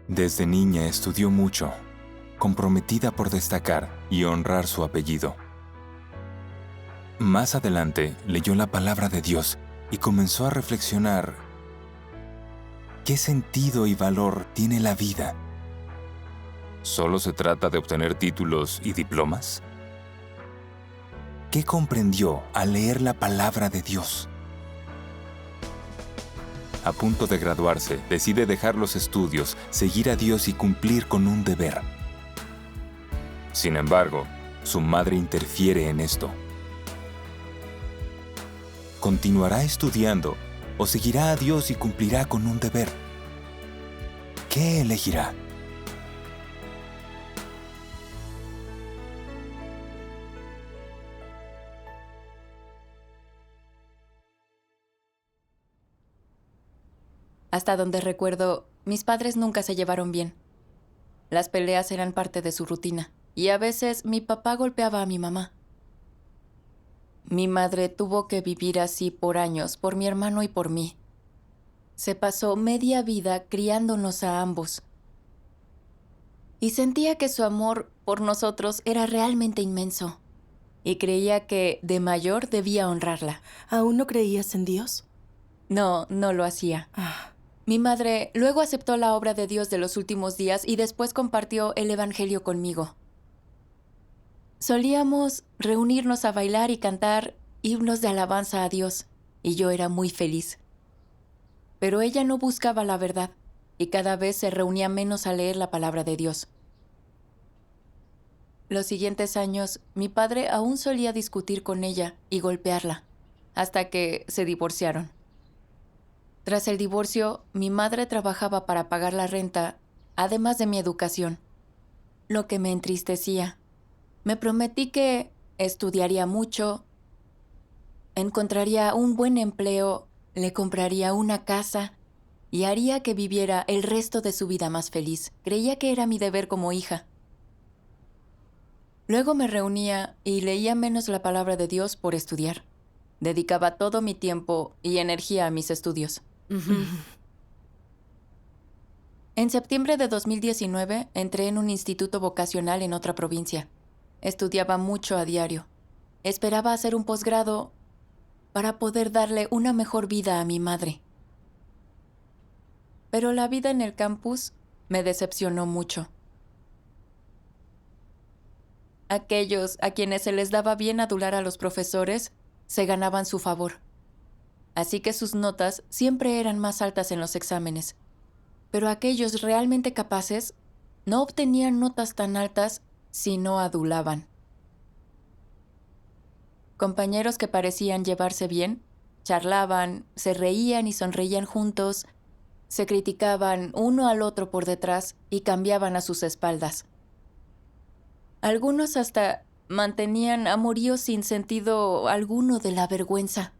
Desde niña estudió mucho, comprometida por destacar y honrar su apellido. Más adelante leyó la palabra de Dios y comenzó a reflexionar: ¿qué sentido y valor tiene la vida? ¿Solo se trata de obtener títulos y diplomas? ¿Qué comprendió al leer la palabra de Dios? A punto de graduarse, decide dejar los estudios, seguir a Dios y cumplir con un deber. Sin embargo, su madre interfiere en esto. ¿Continuará estudiando o seguirá a Dios y cumplirá con un deber? ¿Qué elegirá? Hasta donde recuerdo, mis padres nunca se llevaron bien. Las peleas eran parte de su rutina, y a veces mi papá golpeaba a mi mamá. Mi madre tuvo que vivir así por años, por mi hermano y por mí. Se pasó media vida criándonos a ambos. Y sentía que su amor por nosotros era realmente inmenso. Y creía que, de mayor, debía honrarla. ¿Aún no creías en Dios? No, no lo hacía. Mi madre luego aceptó la obra de Dios de los últimos días y después compartió el Evangelio conmigo. Solíamos reunirnos a bailar y cantar himnos de alabanza a Dios, y yo era muy feliz. Pero ella no buscaba la verdad, y cada vez se reunía menos a leer la palabra de Dios. Los siguientes años, mi padre aún solía discutir con ella y golpearla, hasta que se divorciaron. Tras el divorcio, mi madre trabajaba para pagar la renta, además de mi educación, lo que me entristecía. Me prometí que estudiaría mucho, encontraría un buen empleo, le compraría una casa y haría que viviera el resto de su vida más feliz. Creía que era mi deber como hija. Luego me reunía y leía menos la palabra de Dios por estudiar. Dedicaba todo mi tiempo y energía a mis estudios. En septiembre de 2019 entré en un instituto vocacional en otra provincia. Estudiaba mucho a diario. Esperaba hacer un posgrado para poder darle una mejor vida a mi madre. Pero la vida en el campus me decepcionó mucho. Aquellos a quienes se les daba bien adular a los profesores se ganaban su favor. Así que sus notas siempre eran más altas en los exámenes. Pero aquellos realmente capaces no obtenían notas tan altas si no adulaban. Compañeros que parecían llevarse bien, charlaban, se reían y sonreían juntos, se criticaban uno al otro por detrás y cambiaban a sus espaldas. Algunos hasta mantenían amoríos sin sentido alguno de la vergüenza.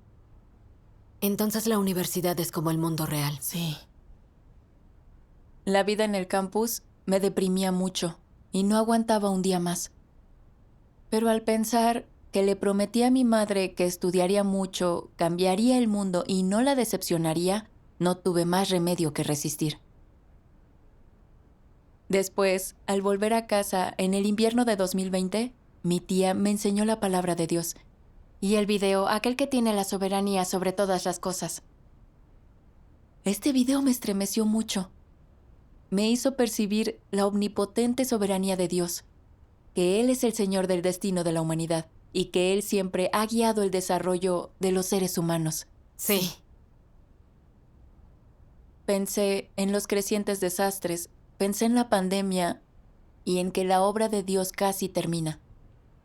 Entonces la universidad es como el mundo real. Sí. La vida en el campus me deprimía mucho y no aguantaba un día más. Pero al pensar que le prometí a mi madre que estudiaría mucho, cambiaría el mundo y no la decepcionaría, no tuve más remedio que resistir. Después, al volver a casa en el invierno de 2020, mi tía me enseñó la palabra de Dios y el video, aquel que tiene la soberanía sobre todas las cosas. Este video me estremeció mucho. Me hizo percibir la omnipotente soberanía de Dios, que Él es el Señor del destino de la humanidad y que Él siempre ha guiado el desarrollo de los seres humanos. Sí. Pensé en los crecientes desastres, pensé en la pandemia y en que la obra de Dios casi termina.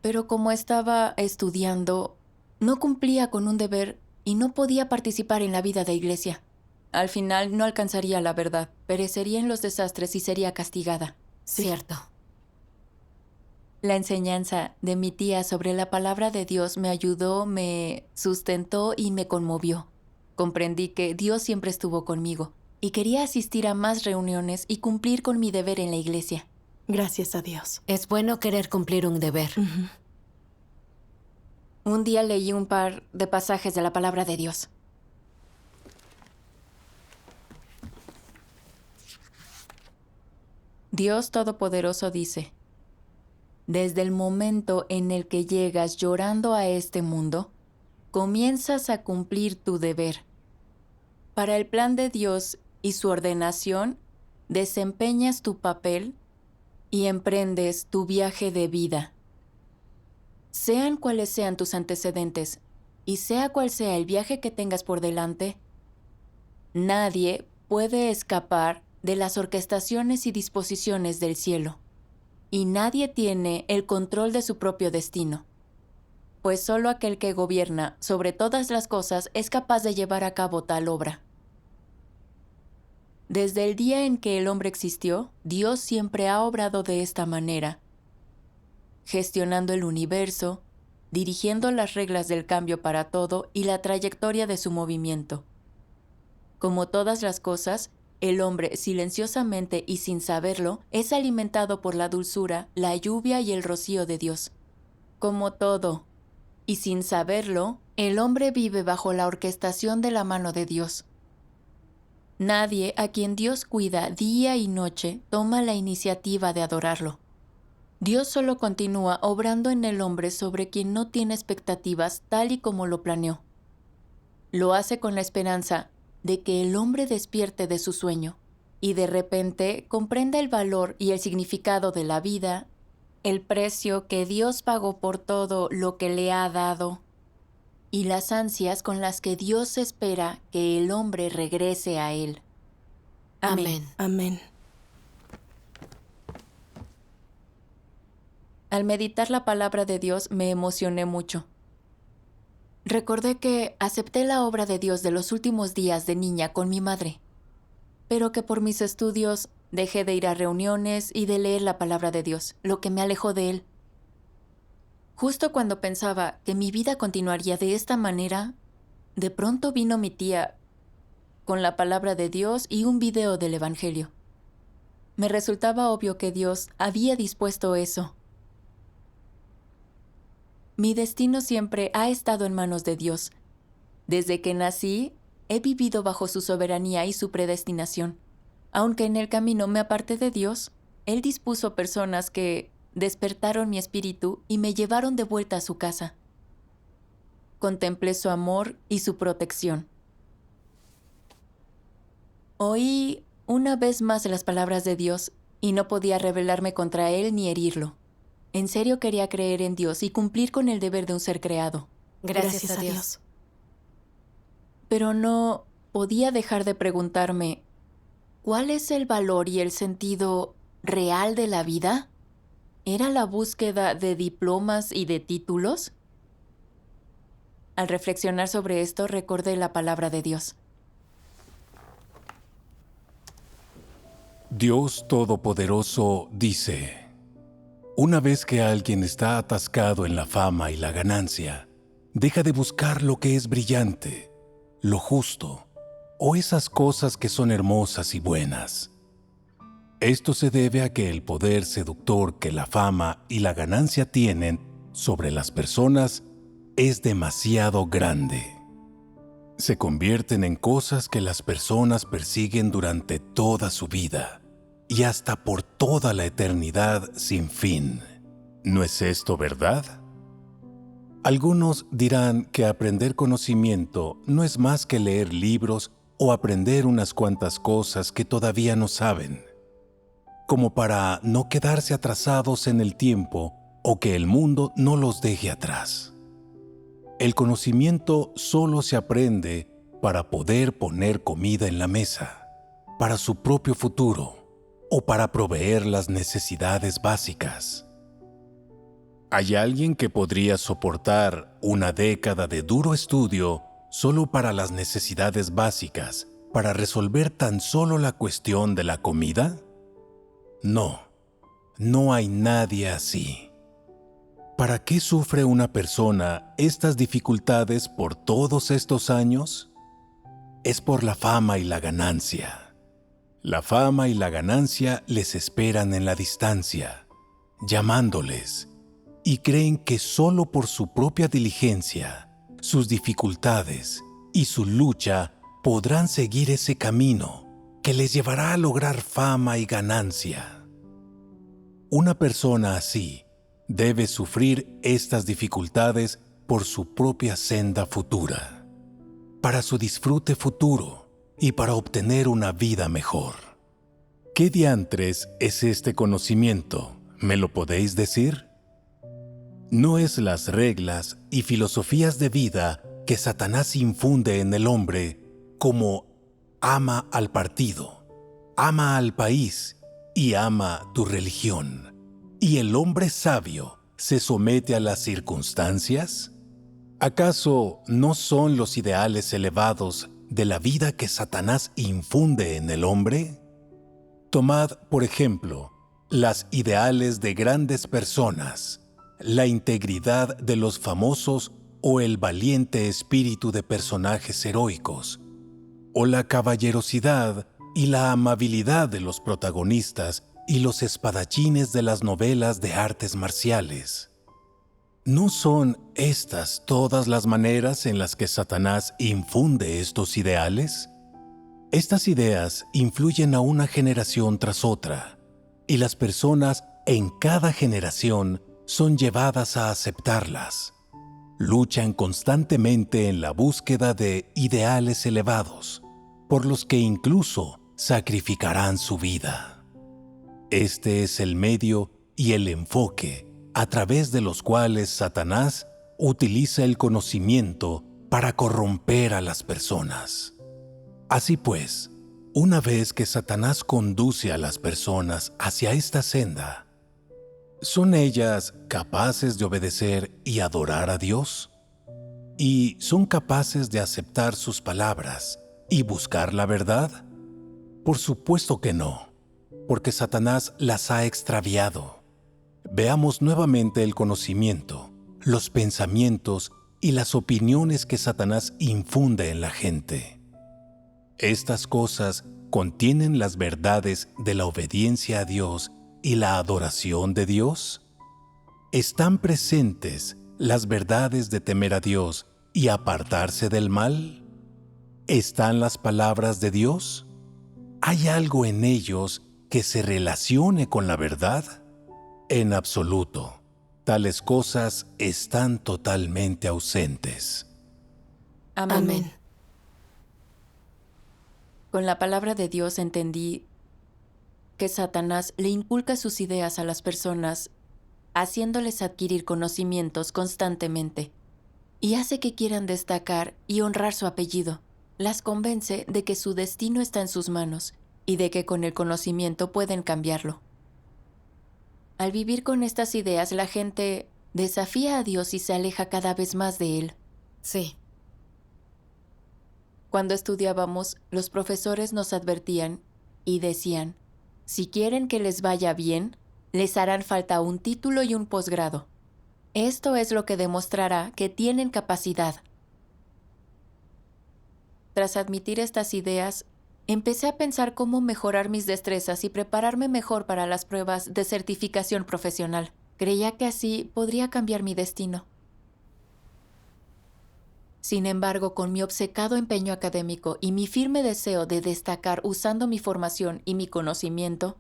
Pero como estaba estudiando, no cumplía con un deber y no podía participar en la vida de iglesia. Al final no alcanzaría la verdad, perecería en los desastres y sería castigada. Sí. Cierto. La enseñanza de mi tía sobre la palabra de Dios me ayudó, me sustentó y me conmovió. Comprendí que Dios siempre estuvo conmigo y quería asistir a más reuniones y cumplir con mi deber en la iglesia. Gracias a Dios. Es bueno querer cumplir un deber. Un día leí un par de pasajes de la palabra de Dios. Dios Todopoderoso dice: desde el momento en el que llegas llorando a este mundo, comienzas a cumplir tu deber. Para el plan de Dios y su ordenación, desempeñas tu papel y emprendes tu viaje de vida. Sean cuales sean tus antecedentes y sea cual sea el viaje que tengas por delante, nadie puede escapar de las orquestaciones y disposiciones del cielo, y nadie tiene el control de su propio destino, pues solo aquel que gobierna sobre todas las cosas es capaz de llevar a cabo tal obra. Desde el día en que el hombre existió, Dios siempre ha obrado de esta manera, gestionando el universo, dirigiendo las reglas del cambio para todo y la trayectoria de su movimiento. Como todas las cosas, el hombre, silenciosamente y sin saberlo, es alimentado por la dulzura, la lluvia y el rocío de Dios. Como todo, y sin saberlo, el hombre vive bajo la orquestación de la mano de Dios. Nadie a quien Dios cuida día y noche toma la iniciativa de adorarlo. Dios solo continúa obrando en el hombre sobre quien no tiene expectativas tal y como lo planeó. Lo hace con la esperanza de que el hombre despierte de su sueño y de repente comprenda el valor y el significado de la vida, el precio que Dios pagó por todo lo que le ha dado y las ansias con las que Dios espera que el hombre regrese a Él. Amén. Amén. Al meditar la palabra de Dios me emocioné mucho. Recordé que acepté la obra de Dios de los últimos días de niña con mi madre, pero que por mis estudios dejé de ir a reuniones y de leer la palabra de Dios, lo que me alejó de Él. Justo cuando pensaba que mi vida continuaría de esta manera, de pronto vino mi tía con la palabra de Dios y un video del Evangelio. Me resultaba obvio que Dios había dispuesto eso. Mi destino siempre ha estado en manos de Dios. Desde que nací, he vivido bajo su soberanía y su predestinación. Aunque en el camino me aparté de Dios, Él dispuso personas que despertaron mi espíritu y me llevaron de vuelta a su casa. Contemplé su amor y su protección. Oí una vez más las palabras de Dios y no podía rebelarme contra Él ni herirlo. En serio quería creer en Dios y cumplir con el deber de un ser creado. Gracias a Dios. Pero no podía dejar de preguntarme, ¿cuál es el valor y el sentido real de la vida? ¿Era la búsqueda de diplomas y de títulos? Al reflexionar sobre esto, recordé la palabra de Dios. Dios Todopoderoso dice: una vez que alguien está atascado en la fama y la ganancia, deja de buscar lo que es brillante, lo justo, o esas cosas que son hermosas y buenas. Esto se debe a que el poder seductor que la fama y la ganancia tienen sobre las personas es demasiado grande. Se convierten en cosas que las personas persiguen durante toda su vida y hasta por toda la eternidad sin fin. ¿No es esto verdad? Algunos dirán que aprender conocimiento no es más que leer libros o aprender unas cuantas cosas que todavía no saben, como para no quedarse atrasados en el tiempo o que el mundo no los deje atrás. El conocimiento solo se aprende para poder poner comida en la mesa, para su propio futuro o para proveer las necesidades básicas. ¿Hay alguien que podría soportar una década de duro estudio solo para las necesidades básicas, para resolver tan solo la cuestión de la comida? No, no hay nadie así. ¿Para qué sufre una persona estas dificultades por todos estos años? Es por la fama y la ganancia. La fama y la ganancia les esperan en la distancia, llamándoles, y creen que solo por su propia diligencia, sus dificultades y su lucha podrán seguir ese camino que les llevará a lograr fama y ganancia. Una persona así debe sufrir estas dificultades por su propia senda futura, para su disfrute futuro y para obtener una vida mejor. ¿Qué diantres es este conocimiento? ¿Me lo podéis decir? No es las reglas y filosofías de vida que Satanás infunde en el hombre como ama al partido, ama al país y ama tu religión. ¿Y el hombre sabio se somete a las circunstancias? ¿Acaso no son los ideales elevados de la vida que Satanás infunde en el hombre? Tomad, por ejemplo, las ideales de grandes personas, la integridad de los famosos o el valiente espíritu de personajes heroicos, o la caballerosidad y la amabilidad de los protagonistas y los espadachines de las novelas de artes marciales. ¿No son estas todas las maneras en las que Satanás infunde estos ideales? Estas ideas influyen a una generación tras otra, y las personas en cada generación son llevadas a aceptarlas. Luchan constantemente en la búsqueda de ideales elevados, por los que incluso sacrificarán su vida. Este es el medio y el enfoque a través de los cuales Satanás utiliza el conocimiento para corromper a las personas. Así pues, una vez que Satanás conduce a las personas hacia esta senda, ¿son ellas capaces de obedecer y adorar a Dios? ¿Y son capaces de aceptar sus palabras y buscar la verdad? Por supuesto que no, porque Satanás las ha extraviado. Veamos nuevamente el conocimiento, los pensamientos y las opiniones que Satanás infunde en la gente. Estas cosas contienen las verdades de la obediencia a Dios y la adoración de Dios. ¿Están presentes las verdades de temer a Dios y apartarse del mal? ¿Están las palabras de Dios? ¿Hay algo en ellos que se relacione con la verdad? En absoluto, tales cosas están totalmente ausentes. Amén. Con la palabra de Dios entendí que Satanás le inculca sus ideas a las personas, haciéndoles adquirir conocimientos constantemente, y hace que quieran destacar y honrar su apellido. Las convence de que su destino está en sus manos y de que con el conocimiento pueden cambiarlo. Al vivir con estas ideas, la gente desafía a Dios y se aleja cada vez más de Él. Sí. Cuando estudiábamos, los profesores nos advertían y decían, si quieren que les vaya bien, les harán falta un título y un posgrado. Esto es lo que demostrará que tienen capacidad. Tras admitir estas ideas, empecé a pensar cómo mejorar mis destrezas y prepararme mejor para las pruebas de certificación profesional. Creía que así podría cambiar mi destino. Sin embargo, con mi obcecado empeño académico y mi firme deseo de destacar usando mi formación y mi conocimiento,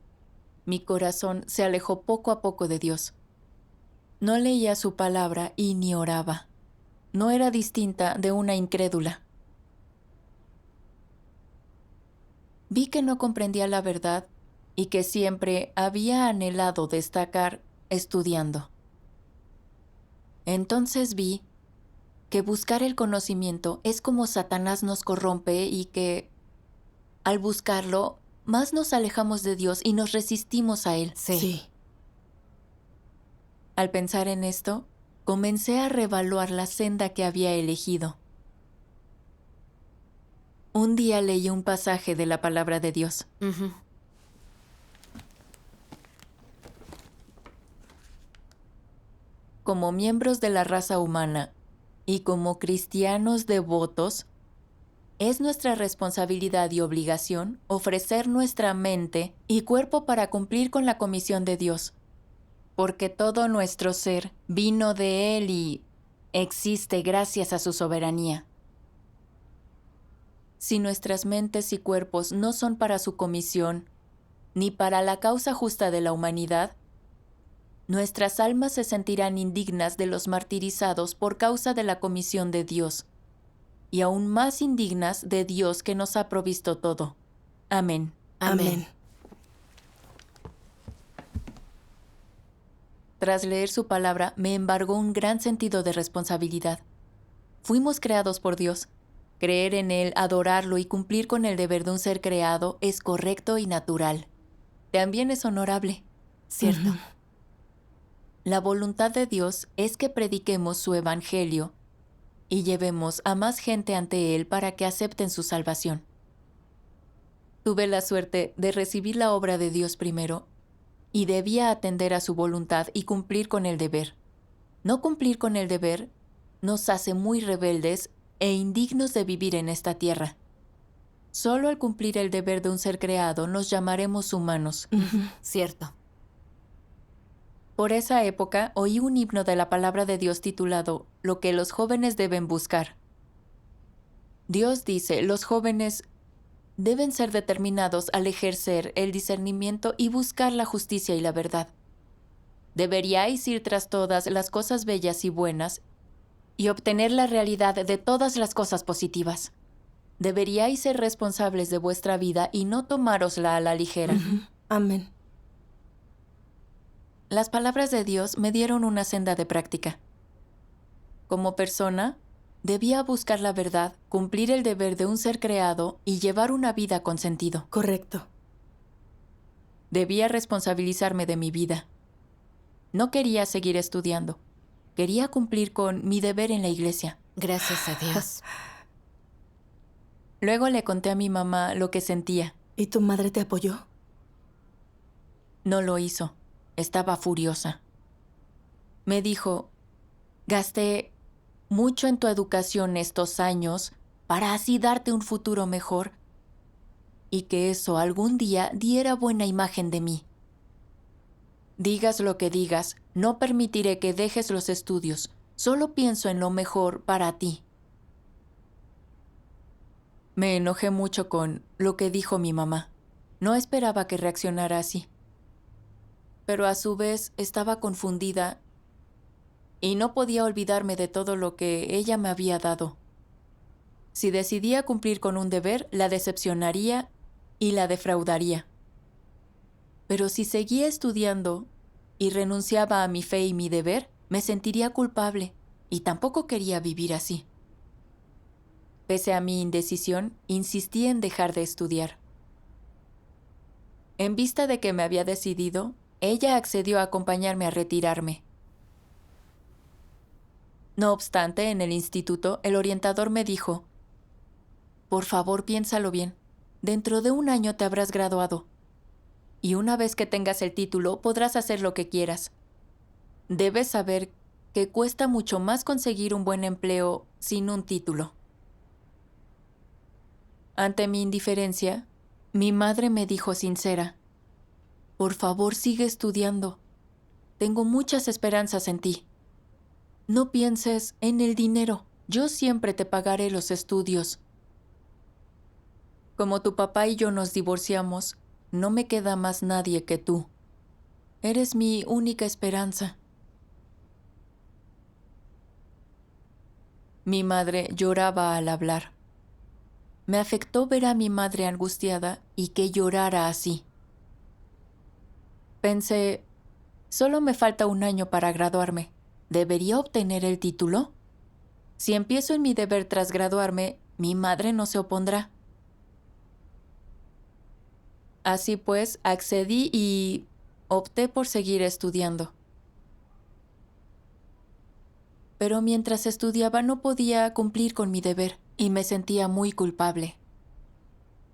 mi corazón se alejó poco a poco de Dios. No leía su palabra y ni oraba. No era distinta de una incrédula. Vi que no comprendía la verdad y que siempre había anhelado destacar estudiando. Entonces vi que buscar el conocimiento es como Satanás nos corrompe y que, al buscarlo, más nos alejamos de Dios y nos resistimos a Él. Sí. Al pensar en esto, comencé a reevaluar la senda que había elegido. Un día leí un pasaje de la palabra de Dios. Como miembros de la raza humana y como cristianos devotos, es nuestra responsabilidad y obligación ofrecer nuestra mente y cuerpo para cumplir con la comisión de Dios, porque todo nuestro ser vino de Él y existe gracias a su soberanía. Si nuestras mentes y cuerpos no son para su comisión, ni para la causa justa de la humanidad, nuestras almas se sentirán indignas de los martirizados por causa de la comisión de Dios, y aún más indignas de Dios que nos ha provisto todo. Amén. Amén. Tras leer su palabra, me embargó un gran sentido de responsabilidad. Fuimos creados por Dios. Creer en Él, adorarlo y cumplir con el deber de un ser creado es correcto y natural. También es honorable. Cierto. Ujú. La voluntad de Dios es que prediquemos su evangelio y llevemos a más gente ante Él para que acepten su salvación. Tuve la suerte de recibir la obra de Dios primero y debía atender a su voluntad y cumplir con el deber. No cumplir con el deber nos hace muy rebeldes e indignos de vivir en esta tierra. Solo al cumplir el deber de un ser creado nos llamaremos humanos. Ujú. Cierto. Por esa época oí un himno de la palabra de Dios titulado Lo que los jóvenes deben buscar. Dios dice, los jóvenes deben ser determinados al ejercer el discernimiento y buscar la justicia y la verdad. Deberíais ir tras todas las cosas bellas y buenas y obtener la realidad de todas las cosas positivas. Deberíais ser responsables de vuestra vida y no tomárosla a la ligera. Ujú. Amén. Las palabras de Dios me dieron una senda de práctica. Como persona, debía buscar la verdad, cumplir el deber de un ser creado y llevar una vida con sentido. Correcto. Debía responsabilizarme de mi vida. No quería seguir estudiando. Quería cumplir con mi deber en la iglesia. Gracias a Dios. Luego le conté a mi mamá lo que sentía. ¿Y tu madre te apoyó? No lo hizo. Estaba furiosa. Me dijo, gasté mucho en tu educación estos años para así darte un futuro mejor y que eso algún día diera buena imagen de mí. Digas lo que digas, no permitiré que dejes los estudios. Solo pienso en lo mejor para ti. Me enojé mucho con lo que dijo mi mamá. No esperaba que reaccionara así. Pero a su vez estaba confundida y no podía olvidarme de todo lo que ella me había dado. Si decidía cumplir con un deber, la decepcionaría y la defraudaría. Pero si seguía estudiando y renunciaba a mi fe y mi deber, me sentiría culpable y tampoco quería vivir así. Pese a mi indecisión, insistí en dejar de estudiar. En vista de que me había decidido, ella accedió a acompañarme a retirarme. No obstante, en el instituto, el orientador me dijo, «Por favor, piénsalo bien. Dentro de un año te habrás graduado. Y una vez que tengas el título, podrás hacer lo que quieras. Debes saber que cuesta mucho más conseguir un buen empleo sin un título». Ante mi indiferencia, mi madre me dijo sincera, «Por favor, sigue estudiando. Tengo muchas esperanzas en ti. No pienses en el dinero. Yo siempre te pagaré los estudios. Como tu papá y yo nos divorciamos, no me queda más nadie que tú. Eres mi única esperanza». Mi madre lloraba al hablar. Me afectó ver a mi madre angustiada y que llorara así. Pensé, solo me falta un año para graduarme. ¿Debería obtener el título? Si empiezo en mi deber tras graduarme, mi madre no se opondrá. Así pues, accedí y opté por seguir estudiando. Pero mientras estudiaba no podía cumplir con mi deber y me sentía muy culpable.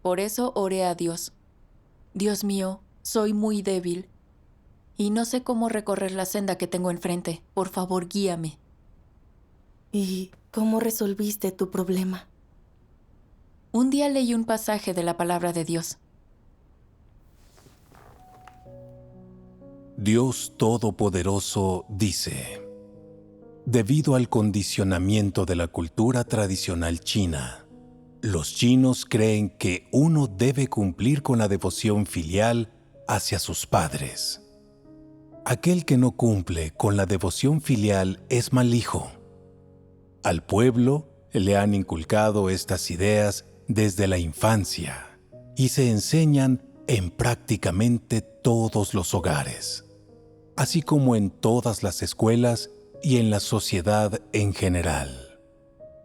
Por eso oré a Dios. Dios mío, soy muy débil y no sé cómo recorrer la senda que tengo enfrente. Por favor, guíame. ¿Y cómo resolviste tu problema? Un día leí un pasaje de la palabra de Dios. Dios Todopoderoso dice: debido al condicionamiento de la cultura tradicional china, los chinos creen que uno debe cumplir con la devoción filial hacia sus padres. Aquel que no cumple con la devoción filial es mal hijo. Al pueblo le han inculcado estas ideas desde la infancia y se enseñan en prácticamente todos los hogares, así como en todas las escuelas y en la sociedad en general.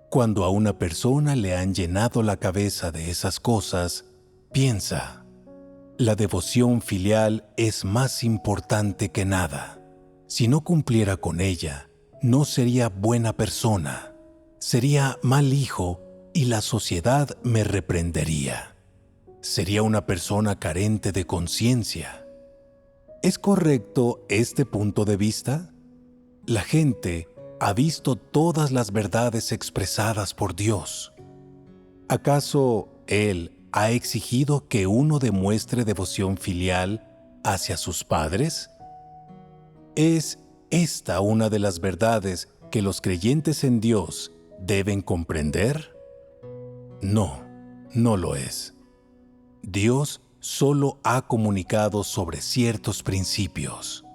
Cuando a una persona le han llenado la cabeza de esas cosas, piensa: la devoción filial es más importante que nada. Si no cumpliera con ella, no sería buena persona, sería mal hijo y la sociedad me reprendería. Sería una persona carente de conciencia. ¿Es correcto este punto de vista? La gente ha visto todas las verdades expresadas por Dios. ¿Acaso Él ha exigido que uno demuestre devoción filial hacia sus padres? ¿Es esta una de las verdades que los creyentes en Dios deben comprender? No, no lo es. Dios solo ha comunicado sobre ciertos principios.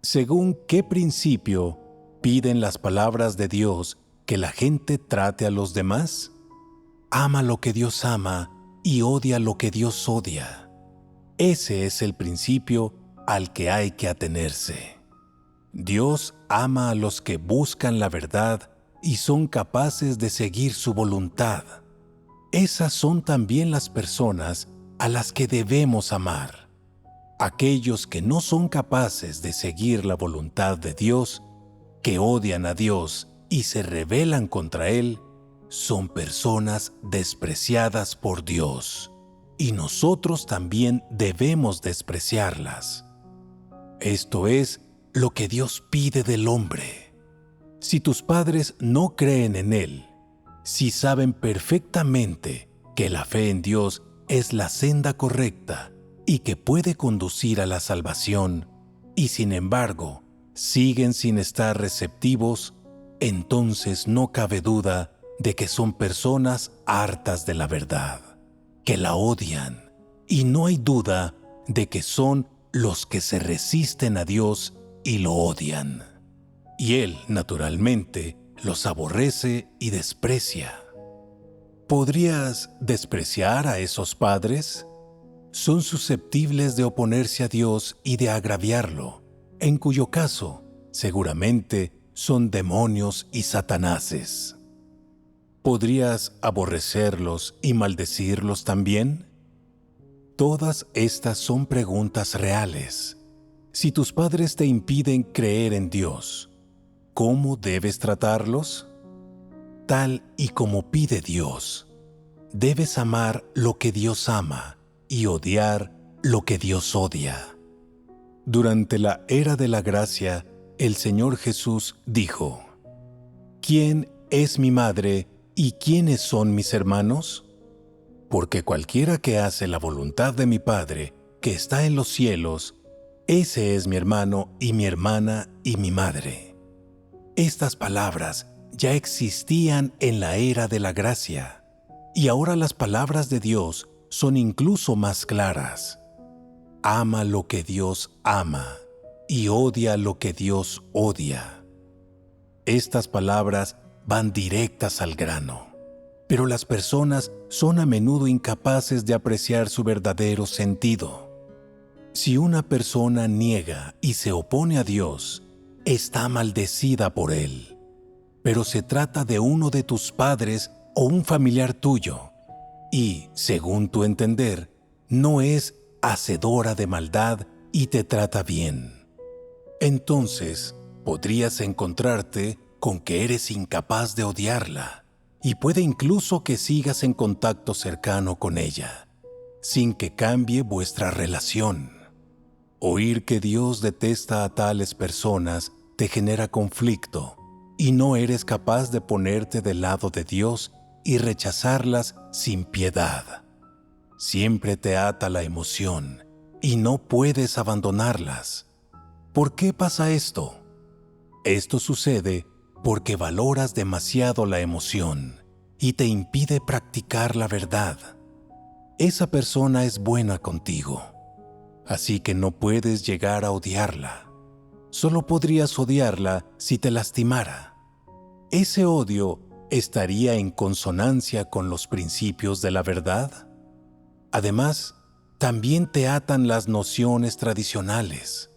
¿Según qué principio piden las palabras de Dios que la gente trate a los demás? Ama lo que Dios ama y odia lo que Dios odia. Ese es el principio al que hay que atenerse. Dios ama a los que buscan la verdad y son capaces de seguir su voluntad. Esas son también las personas a las que debemos amar. Aquellos que no son capaces de seguir la voluntad de Dios, que odian a Dios y se rebelan contra Él, son personas despreciadas por Dios, y nosotros también debemos despreciarlas. Esto es lo que Dios pide del hombre. Si tus padres no creen en Él, si saben perfectamente que la fe en Dios es la senda correcta y que puede conducir a la salvación, y sin embargo siguen sin estar receptivos, entonces no cabe duda de que son personas hartas de la verdad, que la odian, y no hay duda de que son los que se resisten a Dios y lo odian. Y Él, naturalmente, los aborrece y desprecia. ¿Podrías despreciar a esos padres? Son susceptibles de oponerse a Dios y de agraviarlo, en cuyo caso, seguramente, son demonios y satanases. ¿Podrías aborrecerlos y maldecirlos también? Todas estas son preguntas reales. Si tus padres te impiden creer en Dios, ¿cómo debes tratarlos? Tal y como pide Dios. Debes amar lo que Dios ama y odiar lo que Dios odia. Durante la era de la gracia, el Señor Jesús dijo: ¿Quién es mi madre y quiénes son mis hermanos? Porque cualquiera que hace la voluntad de mi Padre, que está en los cielos, ese es mi hermano y mi hermana y mi madre. Estas palabras ya existían en la era de la gracia, y ahora las palabras de Dios son incluso más claras. Ama lo que Dios ama y odia lo que Dios odia. Estas palabras van directas al grano, pero las personas son a menudo incapaces de apreciar su verdadero sentido. Si una persona niega y se opone a Dios, está maldecida por Él. Pero se trata de uno de tus padres o un familiar tuyo, y, según tu entender, no es hacedora de maldad y te trata bien. Entonces, podrías encontrarte con que eres incapaz de odiarla, y puede incluso que sigas en contacto cercano con ella, sin que cambie vuestra relación. Oír que Dios detesta a tales personas te genera conflicto, y no eres capaz de ponerte del lado de Dios y rechazarlas sin piedad. Siempre te ata la emoción, y no puedes abandonarlas. ¿Por qué pasa esto? Esto sucede porque valoras demasiado la emoción y te impide practicar la verdad. Esa persona es buena contigo. así que no puedes llegar a odiarla. Solo podrías odiarla si te lastimara. ¿Ese odio estaría en consonancia con los principios de la verdad? Además, también te atan las nociones tradicionales,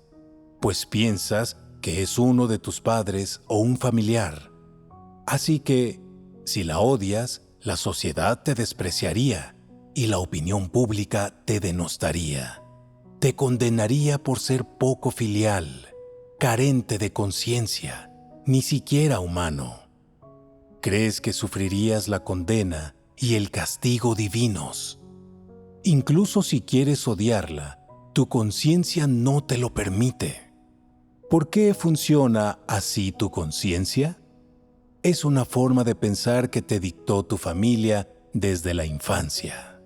pues piensas que es uno de tus padres o un familiar. Así que, si la odias, la sociedad te despreciaría y la opinión pública te denostaría. Te condenaría por ser poco filial, carente de conciencia, ni siquiera humano. ¿Crees que sufrirías la condena y el castigo divinos? Incluso si quieres odiarla, tu conciencia no te lo permite. ¿Por qué funciona así tu conciencia? Es una forma de pensar que te dictó tu familia desde la infancia,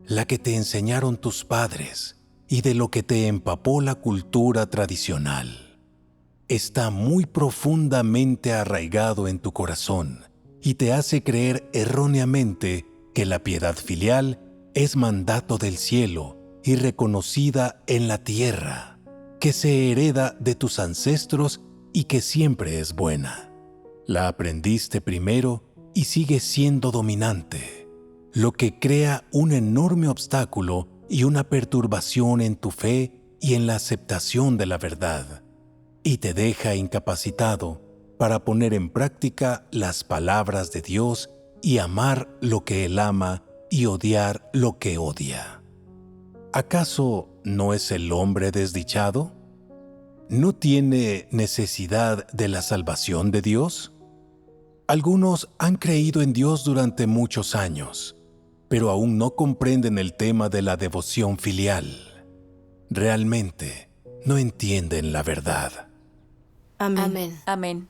la que te enseñaron tus padres y de lo que te empapó la cultura tradicional. Está muy profundamente arraigado en tu corazón y te hace creer erróneamente que la piedad filial es mandato del cielo y reconocida en la tierra, que se hereda de tus ancestros y que siempre es buena. La aprendiste primero y sigue siendo dominante, lo que crea un enorme obstáculo y una perturbación en tu fe y en la aceptación de la verdad, y te deja incapacitado para poner en práctica las palabras de Dios y amar lo que Él ama y odiar lo que odia. ¿Acaso no es el hombre desdichado? ¿No tiene necesidad de la salvación de Dios? Algunos han creído en Dios durante muchos años, pero aún no comprenden el tema de la devoción filial. Realmente no entienden la verdad. Amén. Amén. Amén.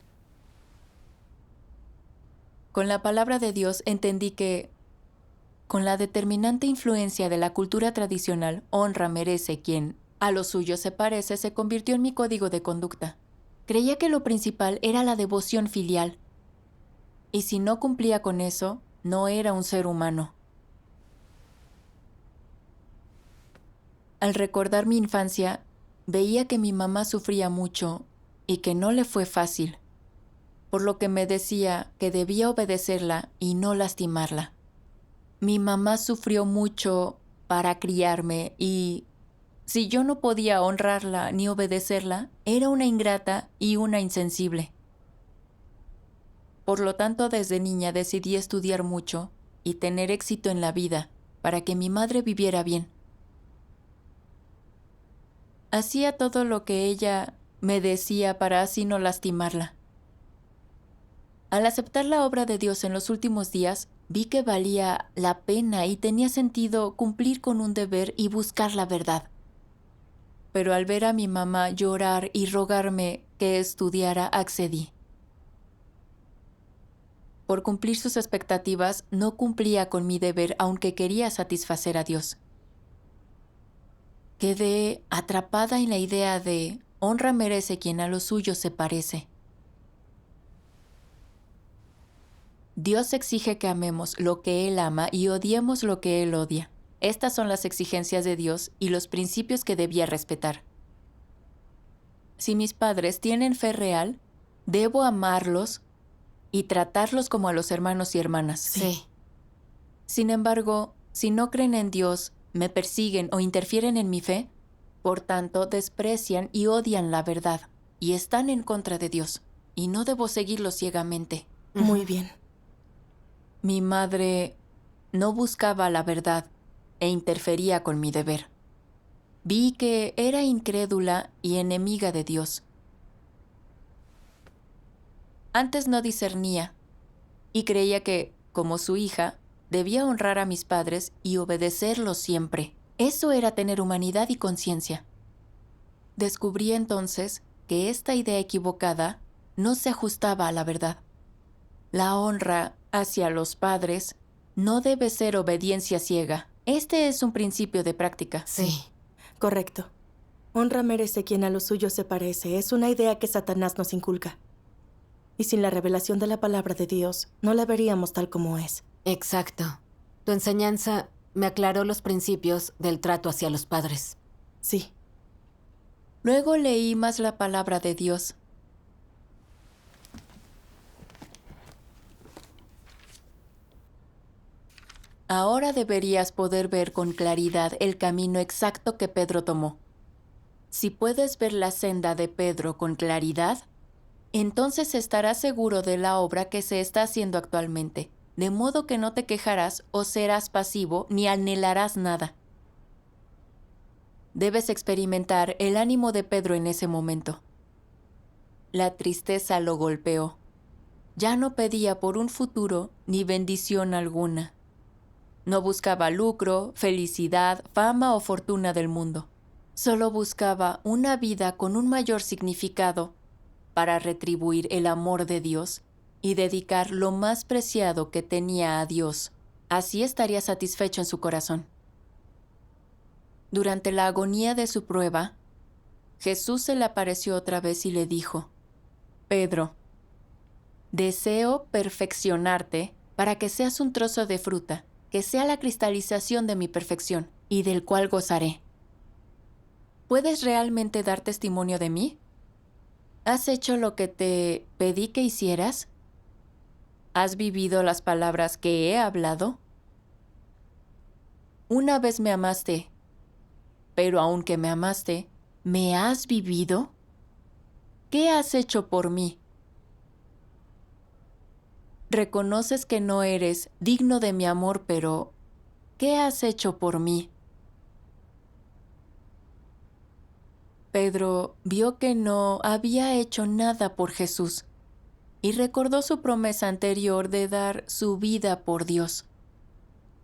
Con la palabra de Dios entendí que, con la determinante influencia de la cultura tradicional, honra merece quien a lo suyo se parece, se convirtió en mi código de conducta. Creía que lo principal era la devoción filial, y si no cumplía con eso, no era un ser humano. Al recordar mi infancia, veía que mi mamá sufría mucho y que no le fue fácil, por lo que me decía que debía obedecerla y no lastimarla. Mi mamá sufrió mucho para criarme y, si yo no podía honrarla ni obedecerla, era una ingrata y una insensible. Por lo tanto, desde niña decidí estudiar mucho y tener éxito en la vida para que mi madre viviera bien. Hacía todo lo que ella me decía para así no lastimarla. Al aceptar la obra de Dios en los últimos días, vi que valía la pena y tenía sentido cumplir con un deber y buscar la verdad. Pero al ver a mi mamá llorar y rogarme que estudiara, accedí. Por cumplir sus expectativas, no cumplía con mi deber, aunque quería satisfacer a Dios. Quedé atrapada en la idea de honra merece quien a lo suyo se parece. Dios exige que amemos lo que Él ama y odiemos lo que Él odia. Estas son las exigencias de Dios y los principios que debía respetar. Si mis padres tienen fe real, debo amarlos y tratarlos como a los hermanos y hermanas. Sí. Sin embargo, si no creen en Dios, me persiguen o interfieren en mi fe, por tanto desprecian y odian la verdad y están en contra de Dios, y no debo seguirlos ciegamente. Muy bien. Mi madre no buscaba la verdad e interfería con mi deber. Vi que era incrédula y enemiga de Dios. Antes no discernía y creía que, como su hija, debía honrar a mis padres y obedecerlos siempre. Eso era tener humanidad y conciencia. Descubrí entonces que esta idea equivocada no se ajustaba a la verdad. La honra hacia los padres no debe ser obediencia ciega. Este es un principio de práctica. Sí. Correcto. Honra merece quien a lo suyo se parece. Es una idea que Satanás nos inculca. Y sin la revelación de la palabra de Dios, no la veríamos tal como es. Exacto. Tu enseñanza me aclaró los principios del trato hacia los padres. Sí. Luego leí más la palabra de Dios. Ahora deberías poder ver con claridad el camino exacto que Pedro tomó. Si puedes ver la senda de Pedro con claridad, entonces estarás seguro de la obra que se está haciendo actualmente, de modo que no te quejarás o serás pasivo ni anhelarás nada. Debes experimentar el ánimo de Pedro en ese momento. La tristeza lo golpeó. Ya no pedía por un futuro ni bendición alguna. No buscaba lucro, felicidad, fama o fortuna del mundo. Solo buscaba una vida con un mayor significado para retribuir el amor de Dios y dedicar lo más preciado que tenía a Dios. Así estaría satisfecho en su corazón. Durante la agonía de su prueba, Jesús se le apareció otra vez y le dijo: Pedro, deseo perfeccionarte para que seas un trozo de fruta, que sea la cristalización de mi perfección y del cual gozaré. ¿Puedes realmente dar testimonio de mí? ¿Has hecho lo que te pedí que hicieras? ¿Has vivido las palabras que he hablado? Una vez me amaste, pero aunque me amaste, ¿me has vivido? ¿Qué has hecho por mí? Reconoces que no eres digno de mi amor, pero ¿qué has hecho por mí? Pedro vio que no había hecho nada por Jesús y recordó su promesa anterior de dar su vida por Dios.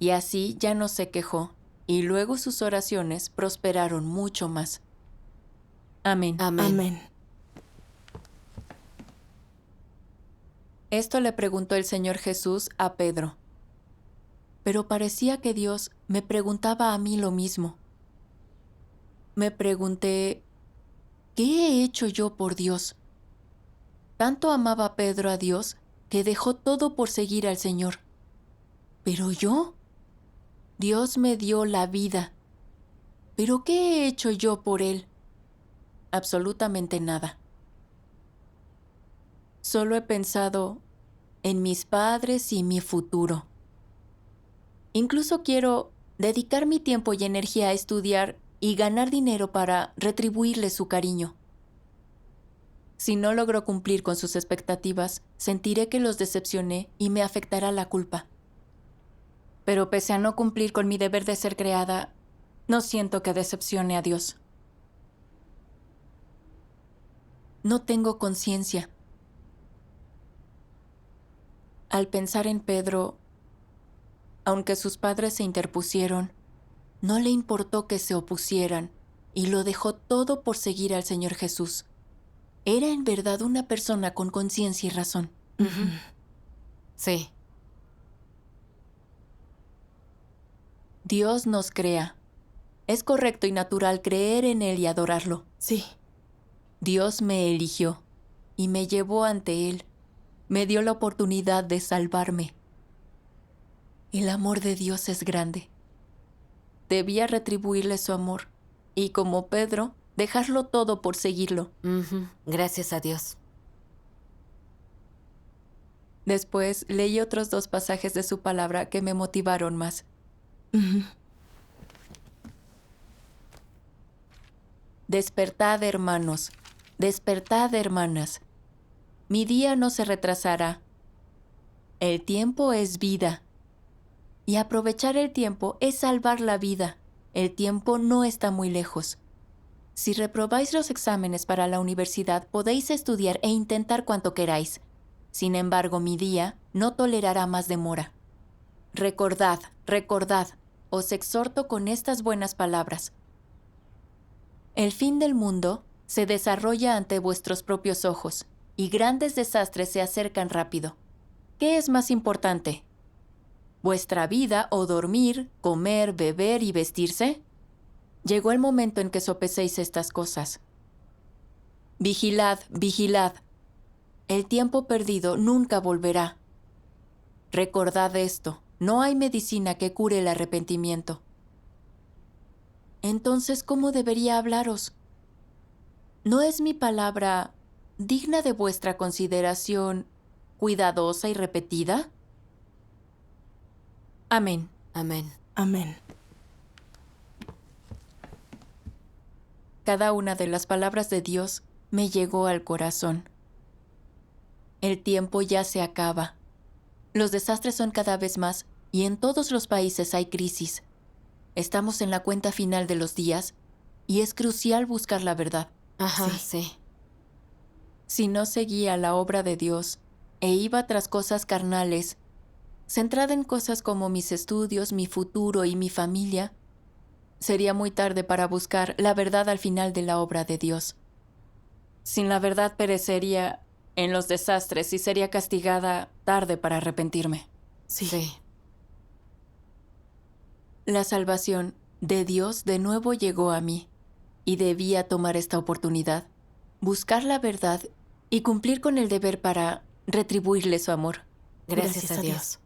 Y así ya no se quejó, y luego sus oraciones prosperaron mucho más. Amén. Amén. Amén. Esto le preguntó el Señor Jesús a Pedro. Pero parecía que Dios me preguntaba a mí lo mismo. Me pregunté, ¿qué he hecho yo por Dios? Tanto amaba Pedro a Dios que dejó todo por seguir al Señor. ¿Pero yo? Dios me dio la vida. ¿Pero qué he hecho yo por Él? Absolutamente nada. Solo he pensado en mis padres y mi futuro. Incluso quiero dedicar mi tiempo y energía a estudiar y ganar dinero para retribuirles su cariño. Si no logro cumplir con sus expectativas, sentiré que los decepcioné y me afectará la culpa. Pero pese a no cumplir con mi deber de ser creada, no siento que decepcione a Dios. No tengo conciencia. Al pensar en Pedro, aunque sus padres se interpusieron, no le importó que se opusieran y lo dejó todo por seguir al Señor Jesús. Era en verdad una persona con conciencia y razón. Sí. Dios nos crea. Es correcto y natural creer en Él y adorarlo. Sí. Dios me eligió y me llevó ante Él. Me dio la oportunidad de salvarme. El amor de Dios es grande. Debía retribuirle su amor y, como Pedro, dejarlo todo por seguirlo. Gracias a Dios. Después leí otros 2 pasajes de su palabra que me motivaron más. Despertad, hermanos, despertad, hermanas. Mi día no se retrasará. El tiempo es vida. Y aprovechar el tiempo es salvar la vida. El tiempo no está muy lejos. Si reprobáis los exámenes para la universidad, podéis estudiar e intentar cuanto queráis. Sin embargo, mi día no tolerará más demora. Recordad, recordad, os exhorto con estas buenas palabras. El fin del mundo se desarrolla ante vuestros propios ojos, y grandes desastres se acercan rápido. ¿Qué es más importante? ¿Vuestra vida o dormir, comer, beber y vestirse? Llegó el momento en que sopecéis estas cosas. Vigilad, vigilad. El tiempo perdido nunca volverá. Recordad esto, no hay medicina que cure el arrepentimiento. entonces, ¿cómo debería hablaros? ¿No es mi palabra digna de vuestra consideración, cuidadosa y repetida? Amén. Amén. Amén. Cada una de las palabras de Dios me llegó al corazón. El tiempo ya se acaba. Los desastres son cada vez más y en todos los países hay crisis. Estamos en la cuenta final de los días y es crucial buscar la verdad. Ajá, sí. Si no seguía la obra de Dios e iba tras cosas carnales, centrada en cosas como mis estudios, mi futuro y mi familia, sería muy tarde para buscar la verdad al final de la obra de Dios. Sin la verdad perecería en los desastres y sería castigada tarde para arrepentirme. Sí. La salvación de Dios de nuevo llegó a mí y debía tomar esta oportunidad, buscar la verdad y cumplir con el deber para retribuirle su amor. Gracias a Dios.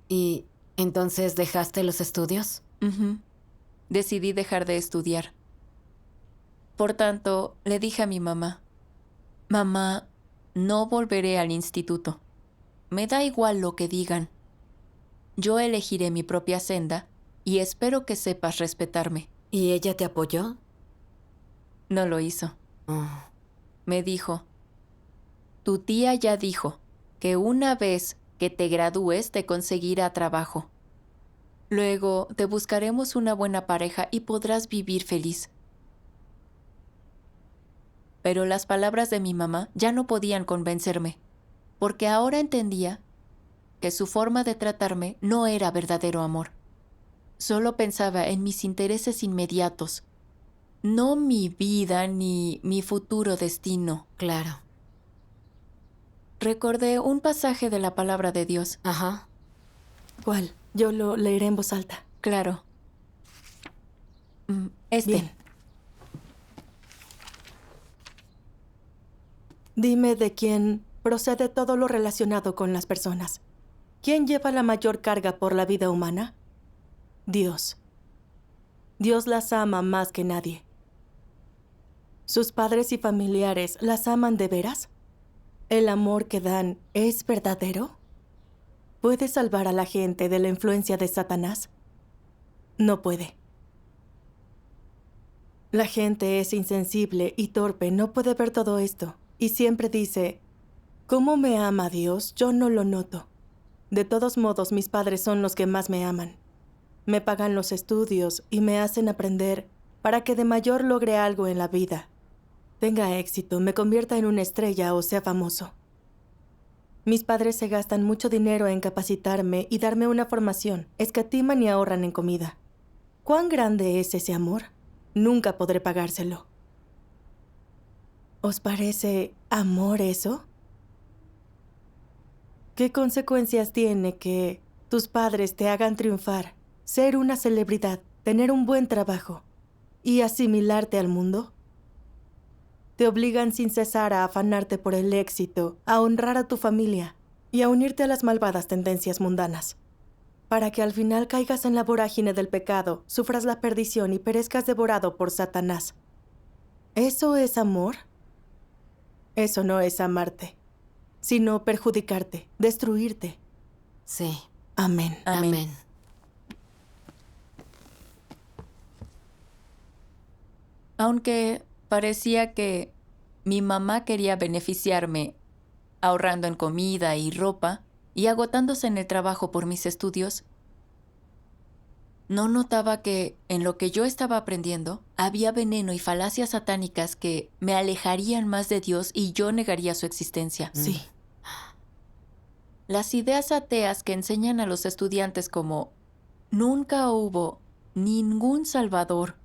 ¿Y entonces dejaste los estudios? Ujú. Decidí dejar de estudiar. Por tanto, le dije a mi mamá, «Mamá, no volveré al instituto. Me da igual lo que digan. Yo elegiré mi propia senda y espero que sepas respetarme». ¿Y ella te apoyó? No lo hizo. Oh. Me dijo, «Tu tía ya dijo que una vez que te gradúes te conseguirá trabajo. Luego te buscaremos una buena pareja y podrás vivir feliz». Pero las palabras de mi mamá ya no podían convencerme, porque ahora entendía que su forma de tratarme no era verdadero amor. Solo pensaba en mis intereses inmediatos, no mi vida ni mi futuro destino. Claro. Recordé un pasaje de la palabra de Dios. Ajá. ¿Cuál? Yo lo leeré en voz alta. Claro. Bien. Dime de quién procede todo lo relacionado con las personas. ¿Quién lleva la mayor carga por la vida humana? Dios. Dios las ama más que nadie. ¿Sus padres y familiares las aman de veras? ¿El amor que dan es verdadero? ¿Puede salvar a la gente de la influencia de Satanás? No puede. La gente es insensible y torpe, no puede ver todo esto. Y siempre dice, ¿cómo me ama Dios? Yo no lo noto. De todos modos, mis padres son los que más me aman. Me pagan los estudios y me hacen aprender para que de mayor logre algo en la vida. Tenga éxito, me convierta en una estrella o sea famoso. Mis padres se gastan mucho dinero en capacitarme y darme una formación. Escatiman y ahorran en comida. ¿Cuán grande es ese amor? Nunca podré pagárselo. ¿Os parece amor eso? ¿Qué consecuencias tiene que tus padres te hagan triunfar, ser una celebridad, tener un buen trabajo y asimilarte al mundo? Te obligan sin cesar a afanarte por el éxito, a honrar a tu familia y a unirte a las malvadas tendencias mundanas, para que al final caigas en la vorágine del pecado, sufras la perdición y perezcas devorado por Satanás. ¿Eso es amor? Eso no es amarte, sino perjudicarte, destruirte. Sí. Amén. Amén. Aunque parecía que mi mamá quería beneficiarme, ahorrando en comida y ropa y agotándose en el trabajo por mis estudios, no notaba que en lo que yo estaba aprendiendo había veneno y falacias satánicas que me alejarían más de Dios y yo negaría su existencia. Sí. Las ideas ateas que enseñan a los estudiantes como nunca hubo ningún salvador.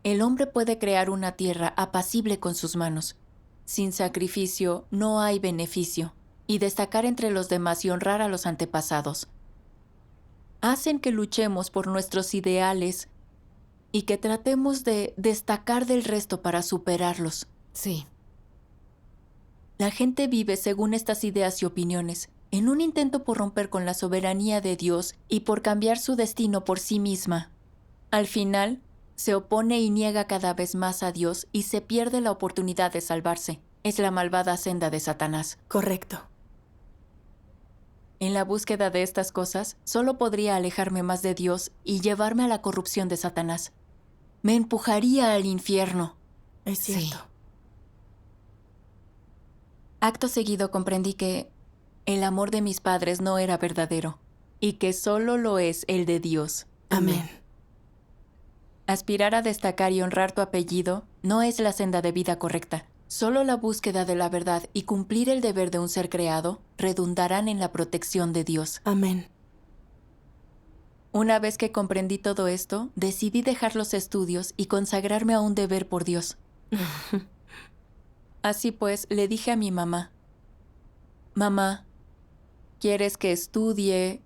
El hombre puede crear una tierra apacible con sus manos. Sin sacrificio no hay beneficio. Y destacar entre los demás y honrar a los antepasados. Hacen que luchemos por nuestros ideales y que tratemos de destacar del resto para superarlos. Sí. La gente vive según estas ideas y opiniones, en un intento por romper con la soberanía de Dios y por cambiar su destino por sí misma. Al final, se opone y niega cada vez más a Dios y se pierde la oportunidad de salvarse. Es la malvada senda de Satanás. Correcto. En la búsqueda de estas cosas, solo podría alejarme más de Dios y llevarme a la corrupción de Satanás. Me empujaría al infierno. Es cierto. Acto seguido comprendí que el amor de mis padres no era verdadero y que solo lo es el de Dios. Amén. Aspirar a destacar y honrar tu apellido no es la senda de vida correcta. Solo la búsqueda de la verdad y cumplir el deber de un ser creado redundarán en la protección de Dios. Amén. Una vez que comprendí todo esto, decidí dejar los estudios y consagrarme a un deber por Dios. Así pues, le dije a mi mamá, «Mamá, ¿quieres que estudie,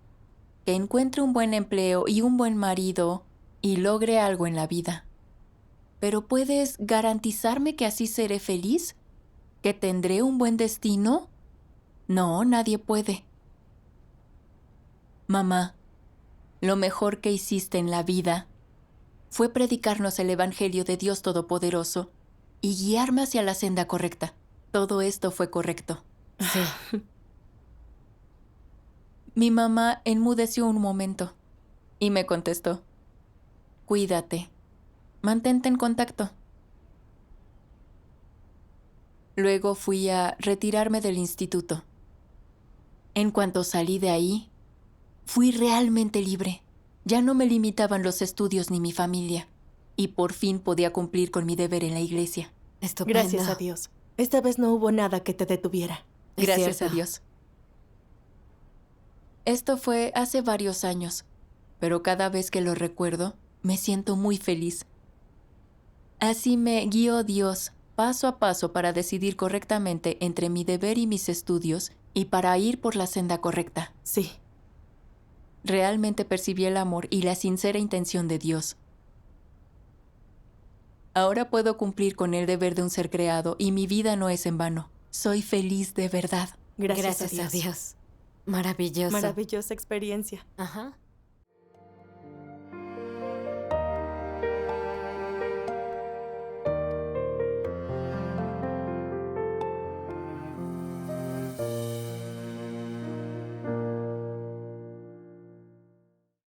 que encuentre un buen empleo y un buen marido y logre algo en la vida? ¿Pero puedes garantizarme que así seré feliz? ¿Que tendré un buen destino? No, nadie puede. Mamá, lo mejor que hiciste en la vida fue predicarnos el Evangelio de Dios Todopoderoso y guiarme hacia la senda correcta. Todo esto fue correcto». Sí. Mi mamá enmudeció un momento y me contestó, «Cuídate. Mantente en contacto». Luego fui a retirarme del instituto. En cuanto salí de ahí, fui realmente libre. Ya no me limitaban los estudios ni mi familia. Y por fin podía cumplir con mi deber en la iglesia. Estupendo. Gracias a Dios. Esta vez no hubo nada que te detuviera. Es Gracias a cierto. Dios. Esto fue hace varios años, pero cada vez que lo recuerdo, me siento muy feliz. Así me guió Dios paso a paso para decidir correctamente entre mi deber y mis estudios y para ir por la senda correcta. Sí. Realmente percibí el amor y la sincera intención de Dios. Ahora puedo cumplir con el deber de un ser creado y mi vida no es en vano. Soy feliz de verdad. Gracias, Gracias a Dios. Maravilloso. Maravillosa experiencia. Ajá.